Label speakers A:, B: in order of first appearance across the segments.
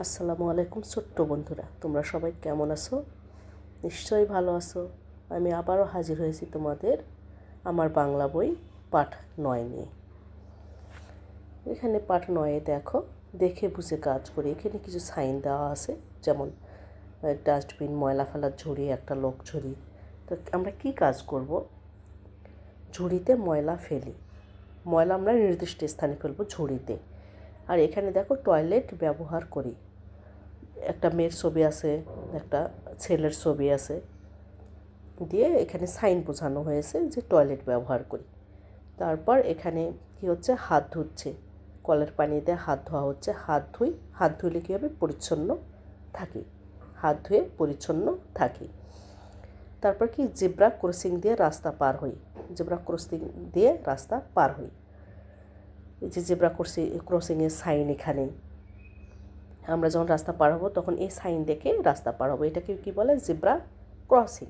A: আসসালামু আলাইকুম ছোট্ট বন্ধুরা, তোমরা সবাই কেমন আছো? নিশ্চয়ই ভালো আছো। আমি আবারও হাজির হয়েছি তোমাদের আমার বাংলা বই পাঠ 9 নিয়ে। এখানে পাঠ 9-এ দেখো, দেখে বুঝে কাজ করি। এখানে কিছু সাইন দেওয়া আছে, যেমন ডাস্টবিন, ময়লা ফেলার ঝুড়ি, একটা লোক ঝুড়ি। তো আমরা কি কাজ করব? ঝুড়িতে ময়লা ফেলি, ময়লা আমরা নির্দিষ্ট স্থানে ফেলবো ঝুড়িতে। আর এখানে দেখো টয়লেট ব্যবহার করি, একটা মেয়ের ছবি আছে, একটা ছেলের ছবি আছে, দিয়ে এখানে সাইন বোঝানো হয়েছে যে টয়লেট ব্যবহার করি। তারপর এখানে কি হচ্ছে, হাত ধুচ্ছে, কলের পানি দিয়ে হাত ধোয়া হচ্ছে। হাত ধুলে কী হবে, পরিচ্ছন্ন থাকি, হাত ধুয়ে পরিচ্ছন্ন থাকি। তারপর কি, জেব্রা ক্রসিং দিয়ে রাস্তা পার হই, জেব্রা ক্রসিং দিয়ে রাস্তা পার হই। এই যে জেব্রা ক্রসিংয়ের সাইন, এখানে আমরা যখন রাস্তা পার হবো তখন এই সাইন দেখে রাস্তা পার হবো, এটাকে কী বলে, জেব্রা ক্রসিং।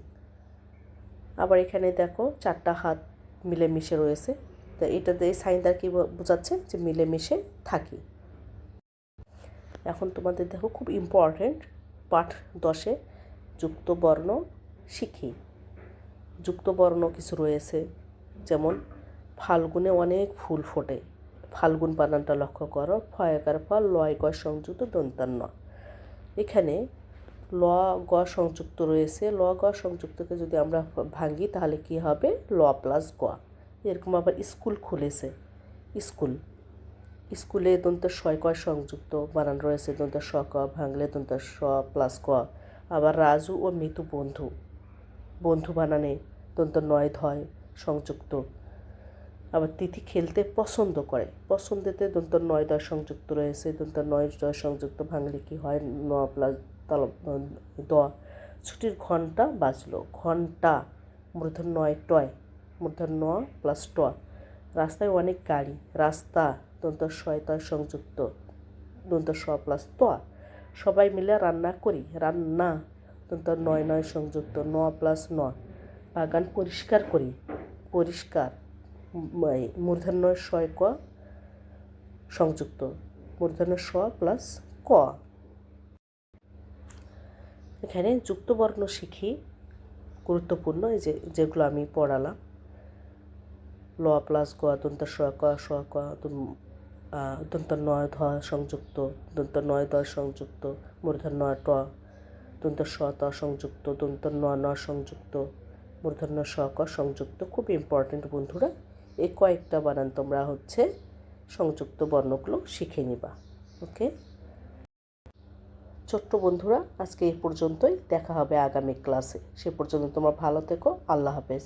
A: আবার এখানে দেখো 4টা হাত মিলেমিশে রয়েছে, তো এটাতে এই সাইনটা কী বোঝাচ্ছে, যে মিলেমিশে থাকি। এখন তোমাদের দেখো, খুব ইম্পর্টেন্ট, পাঠ 10-এ যুক্ত বর্ণ শিখি। যুক্ত বর্ণ কিছু রয়েছে, যেমন ফাল্গুনে অনেক ফুল ফোটে, ফাল্গুন বানানটা লক্ষ্য করো, ফয়কার ফল, লয় গ সংযুক্ত দন্তান্ন। এখানে ল গ সংযুক্ত রয়েছে, ল গ সংযুক্তকে যদি আমরা ভাঙি তাহলে কি হবে, ল প্লাস গ। এরকম আবার স্কুল খুলেছে, স্কুলে দন্ত শয় ক সংযুক্ত বানান রয়েছে, দন্ত স ক ভাঙলে দন্ত স প্লাস ক। আবার রাজু ও মিতু বন্ধু বানানে দন্ত নয় ধয় সংযুক্ত। আবার তিথি খেলতে পছন্দ করে, পছন্দেতে দন্ত নয় দয় সংযুক্ত রয়েছে, দন্ত নয় দয় সংযুক্ত ভাঙলে কি হয়, ন প্লাস তাল দ। ছুটির ঘন্টা বাজলো, ঘন্টা মূর্ধন্য নয় টয়, মূর্ধন্য ন প্লাস ট। রাস্তায় অনেক গাড়ি, রাস্তা দন্ত শয় তয় সংযুক্ত, দন্ত স প্লাস ত। সবাই মিলে রান্না করি, রান্না দন্ত নয় নয় সংযুক্ত, ন প্লাস ন। বাগান পরিষ্কার করি, পরিষ্কার মূর্ধন্য শয় ক সংযুক্ত, মূর্ধন্য স প্লাস ক। এখানে যুক্তবর্ণ শিখি, গুরুত্বপূর্ণ, এই যেগুলো আমি পড়ালাম, ল প্লাস গ, দন্ত স ক, স ক, দন্ত নয় ধ সংযুক্ত, দন্ত নয় দ সংযুক্ত, মূর্ধন্য ট, দন্ত স ত সংযুক্ত, দন্ত ন সংযুক্ত, মূর্ধন্য স ক সংযুক্ত। খুব ইম্পর্টেন্ট বন্ধুরা, এই কয়েকটা বানান তোমরা সংযুক্ত বর্ণগুলো শিখে নিবা। ওকে ছোট্ট বন্ধুরা, আজকে এই পর্যন্তই, দেখা হবে আগামী ক্লাসে। সে পর্যন্ত তোমরা ভালো থেকো, আল্লাহ হাফেজ।